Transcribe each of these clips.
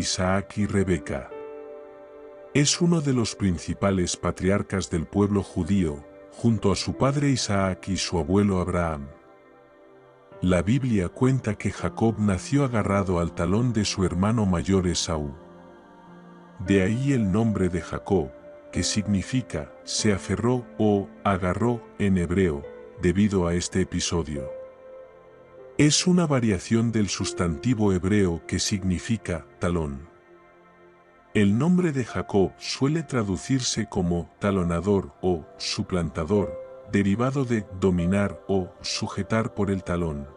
Isaac y Rebeca. Es uno de los principales patriarcas del pueblo judío, junto a su padre Isaac y su abuelo Abraham. La Biblia cuenta que Jacob nació agarrado al talón de su hermano mayor Esaú. De ahí el nombre de Jacob, que significa se aferró o agarró en hebreo, debido a este episodio. Es una variación del sustantivo hebreo que significa talón. El nombre de Jacob suele traducirse como talonador o suplantador, derivado de dominar o sujetar por el talón.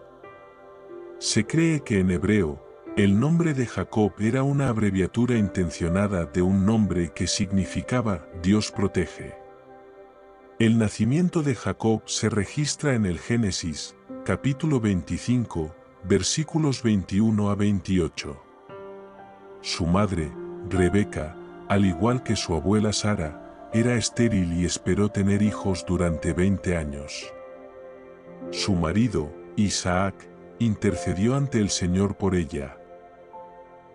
Se cree que en hebreo, el nombre de Jacob era una abreviatura intencionada de un nombre que significaba Dios protege. El nacimiento de Jacob se registra en el Génesis, capítulo 25, versículos 21 a 28. Su madre, Rebeca, al igual que su abuela Sara, era estéril y esperó tener hijos durante 20 años. Su marido, Isaac, intercedió ante el Señor por ella.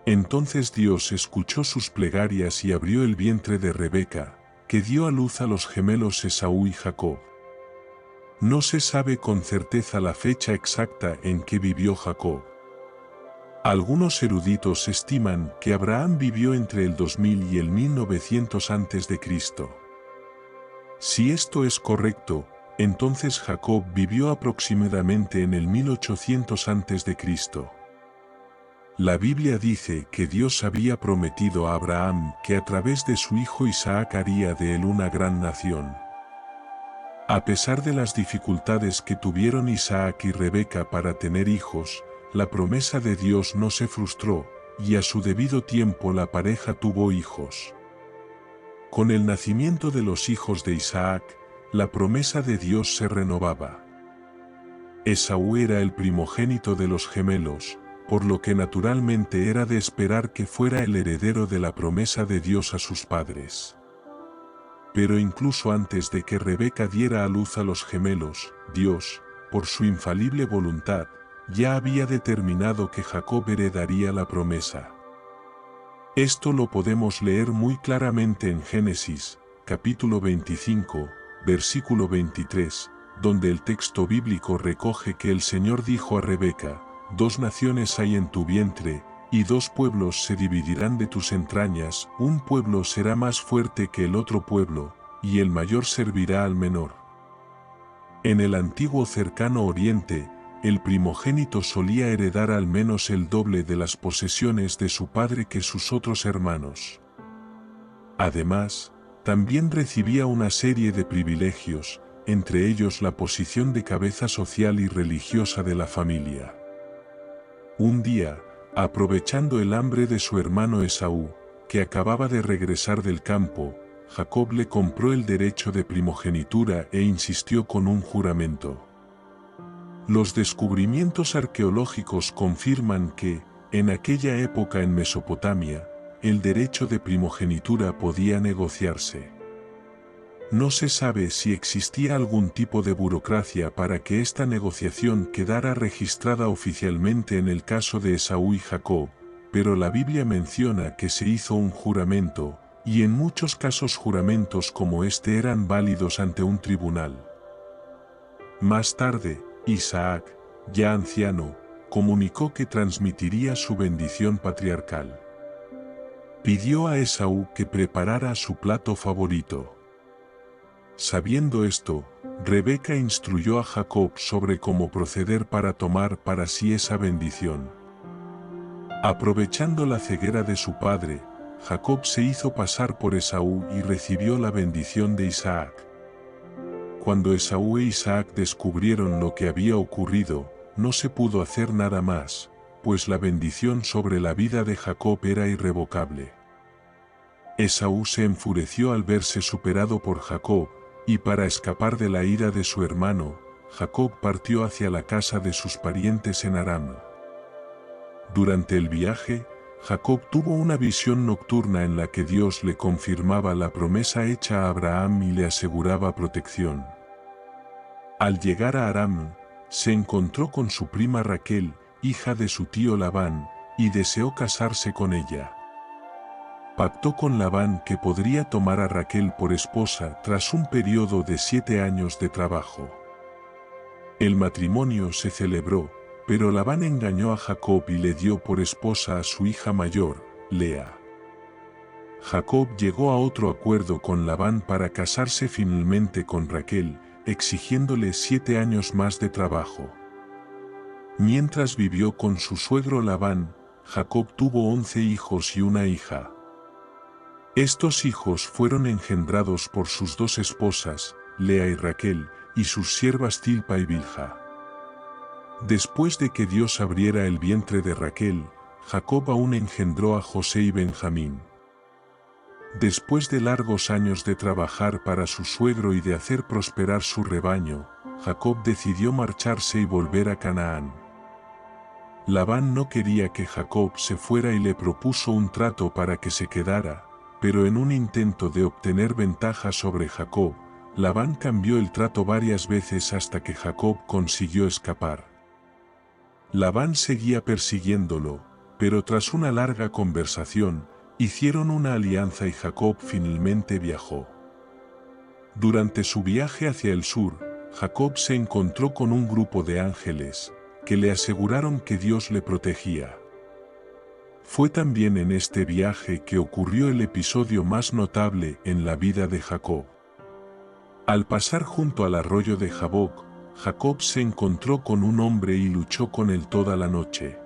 Entonces Dios escuchó sus plegarias y abrió el vientre de Rebeca, que dio a luz a los gemelos Esaú y Jacob. No se sabe con certeza la fecha exacta en que vivió Jacob. Algunos eruditos estiman que Abraham vivió entre el 2000 y el 1900 a.C. Si esto es correcto, entonces Jacob vivió aproximadamente en el 1800 a.C. La Biblia dice que Dios había prometido a Abraham que a través de su hijo Isaac haría de él una gran nación. A pesar de las dificultades que tuvieron Isaac y Rebeca para tener hijos, la promesa de Dios no se frustró, y a su debido tiempo la pareja tuvo hijos. Con el nacimiento de los hijos de Isaac, la promesa de Dios se renovaba. Esaú era el primogénito de los gemelos, por lo que naturalmente era de esperar que fuera el heredero de la promesa de Dios a sus padres. Pero incluso antes de que Rebeca diera a luz a los gemelos, Dios, por su infalible voluntad, ya había determinado que Jacob heredaría la promesa. Esto lo podemos leer muy claramente en Génesis, capítulo 25, versículo 23, donde el texto bíblico recoge que el Señor dijo a Rebeca: «Dos naciones hay en tu vientre, y dos pueblos se dividirán de tus entrañas, un pueblo será más fuerte que el otro pueblo, y el mayor servirá al menor». En el antiguo cercano oriente, el primogénito solía heredar al menos el doble de las posesiones de su padre que sus otros hermanos. Además, también recibía una serie de privilegios, entre ellos la posición de cabeza social y religiosa de la familia. Un día, aprovechando el hambre de su hermano Esaú, que acababa de regresar del campo, Jacob le compró el derecho de primogenitura e insistió con un juramento. Los descubrimientos arqueológicos confirman que, en aquella época en Mesopotamia, el derecho de primogenitura podía negociarse. No se sabe si existía algún tipo de burocracia para que esta negociación quedara registrada oficialmente en el caso de Esaú y Jacob, pero la Biblia menciona que se hizo un juramento, y en muchos casos juramentos como este eran válidos ante un tribunal. Más tarde, Isaac, ya anciano, comunicó que transmitiría su bendición patriarcal. Pidió a Esaú que preparara su plato favorito. Sabiendo esto, Rebeca instruyó a Jacob sobre cómo proceder para tomar para sí esa bendición. Aprovechando la ceguera de su padre, Jacob se hizo pasar por Esaú y recibió la bendición de Isaac. Cuando Esaú e Isaac descubrieron lo que había ocurrido, no se pudo hacer nada más, pues la bendición sobre la vida de Jacob era irrevocable. Esaú se enfureció al verse superado por Jacob, y para escapar de la ira de su hermano, Jacob partió hacia la casa de sus parientes en Aram. Durante el viaje, Jacob tuvo una visión nocturna en la que Dios le confirmaba la promesa hecha a Abraham y le aseguraba protección. Al llegar a Aram, se encontró con su prima Raquel, hija de su tío Labán, y deseó casarse con ella. Pactó con Labán que podría tomar a Raquel por esposa tras un periodo de 7 años de trabajo. El matrimonio se celebró, pero Labán engañó a Jacob y le dio por esposa a su hija mayor, Lea. Jacob llegó a otro acuerdo con Labán para casarse finalmente con Raquel, exigiéndole 7 años más de trabajo. Mientras vivió con su suegro Labán, Jacob tuvo 11 hijos y una hija. Estos hijos fueron engendrados por sus 2 esposas, Lea y Raquel, y sus siervas Zilpa y Bilha. Después de que Dios abriera el vientre de Raquel, Jacob aún engendró a José y Benjamín. Después de largos años de trabajar para su suegro y de hacer prosperar su rebaño, Jacob decidió marcharse y volver a Canaán. Labán no quería que Jacob se fuera y le propuso un trato para que se quedara, pero en un intento de obtener ventaja sobre Jacob, Labán cambió el trato varias veces hasta que Jacob consiguió escapar. Labán seguía persiguiéndolo, pero tras una larga conversación, hicieron una alianza y Jacob finalmente viajó. Durante su viaje hacia el sur, Jacob se encontró con un grupo de ángeles, que le aseguraron que Dios le protegía. Fue también en este viaje que ocurrió el episodio más notable en la vida de Jacob. Al pasar junto al arroyo de Jaboc, Jacob se encontró con un hombre y luchó con él toda la noche.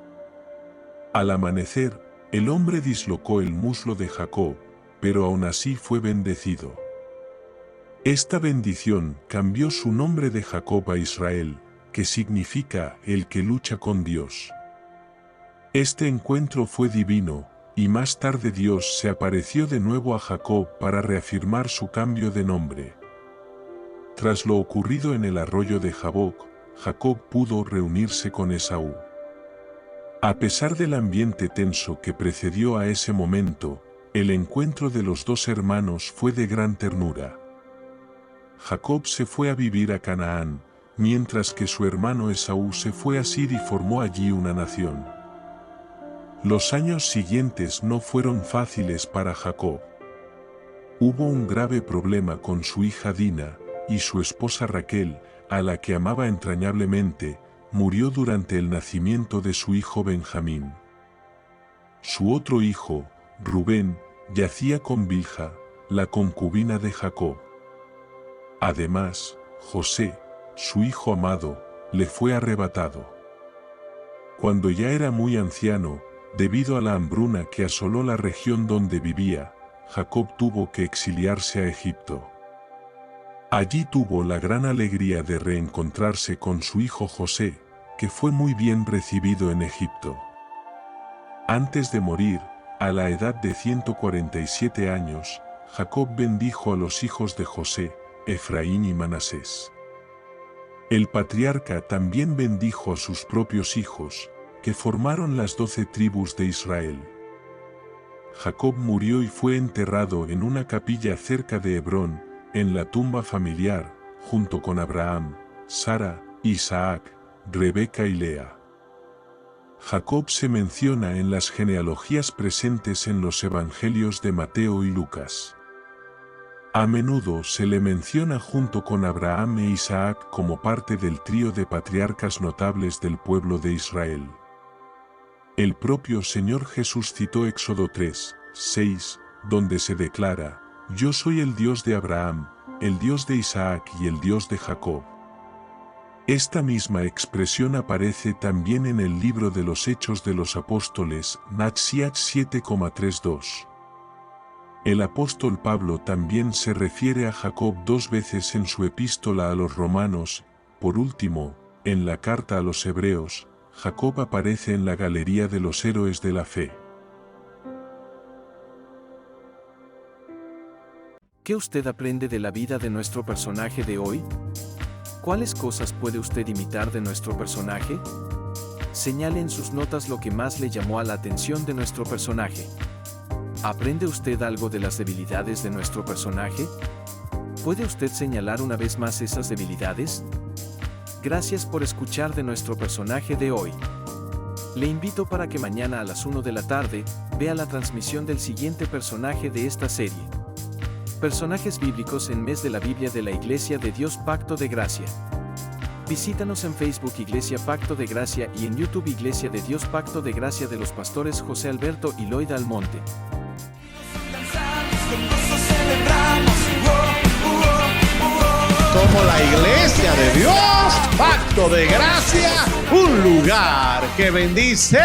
Al amanecer, el hombre dislocó el muslo de Jacob, pero aún así fue bendecido. Esta bendición cambió su nombre de Jacob a Israel, que significa el que lucha con Dios. Este encuentro fue divino, y más tarde Dios se apareció de nuevo a Jacob para reafirmar su cambio de nombre. Tras lo ocurrido en el arroyo de Jaboc, Jacob pudo reunirse con Esaú. A pesar del ambiente tenso que precedió a ese momento, el encuentro de los 2 hermanos fue de gran ternura. Jacob se fue a vivir a Canaán, mientras que su hermano Esaú se fue a Sir y formó allí una nación. Los años siguientes no fueron fáciles para Jacob. Hubo un grave problema con su hija Dina, y su esposa Raquel, a la que amaba entrañablemente, murió durante el nacimiento de su hijo Benjamín. Su otro hijo, Rubén, yacía con Bilha, la concubina de Jacob. Además, José, su hijo amado, le fue arrebatado. Cuando ya era muy anciano, debido a la hambruna que asoló la región donde vivía, Jacob tuvo que exiliarse a Egipto. Allí tuvo la gran alegría de reencontrarse con su hijo José, que fue muy bien recibido en Egipto. Antes de morir, a la edad de 147 años, Jacob bendijo a los hijos de José, Efraín y Manasés. El patriarca también bendijo a sus propios hijos, que formaron las 12 tribus de Israel. Jacob murió y fue enterrado en una capilla cerca de Hebrón, en la tumba familiar, junto con Abraham, Sara, Isaac, Rebeca y Lea. Jacob se menciona en las genealogías presentes en los evangelios de Mateo y Lucas. A menudo se le menciona junto con Abraham e Isaac como parte del trío de patriarcas notables del pueblo de Israel. El propio Señor Jesús citó Éxodo 3, 6, donde se declara: «Yo soy el Dios de Abraham, el Dios de Isaac y el Dios de Jacob». Esta misma expresión aparece también en el libro de los Hechos de los Apóstoles, Nachsiach 7,32. El apóstol Pablo también se refiere a Jacob 2 veces en su epístola a los romanos. Por último, en la carta a los hebreos, Jacob aparece en la galería de los héroes de la fe. ¿Qué usted aprende de la vida de nuestro personaje de hoy? ¿Cuáles cosas puede usted imitar de nuestro personaje? Señale en sus notas lo que más le llamó a la atención de nuestro personaje. ¿Aprende usted algo de las debilidades de nuestro personaje? ¿Puede usted señalar una vez más esas debilidades? Gracias por escuchar de nuestro personaje de hoy. Le invito para que mañana a las 1 de la tarde vea la transmisión del siguiente personaje de esta serie. Personajes bíblicos en Mes de la Biblia de la Iglesia de Dios Pacto de Gracia. Visítanos en Facebook Iglesia Pacto de Gracia y en YouTube Iglesia de Dios Pacto de Gracia de los pastores José Alberto y Loida Almonte. Somos la Iglesia de Dios Pacto de Gracia, un lugar que bendice.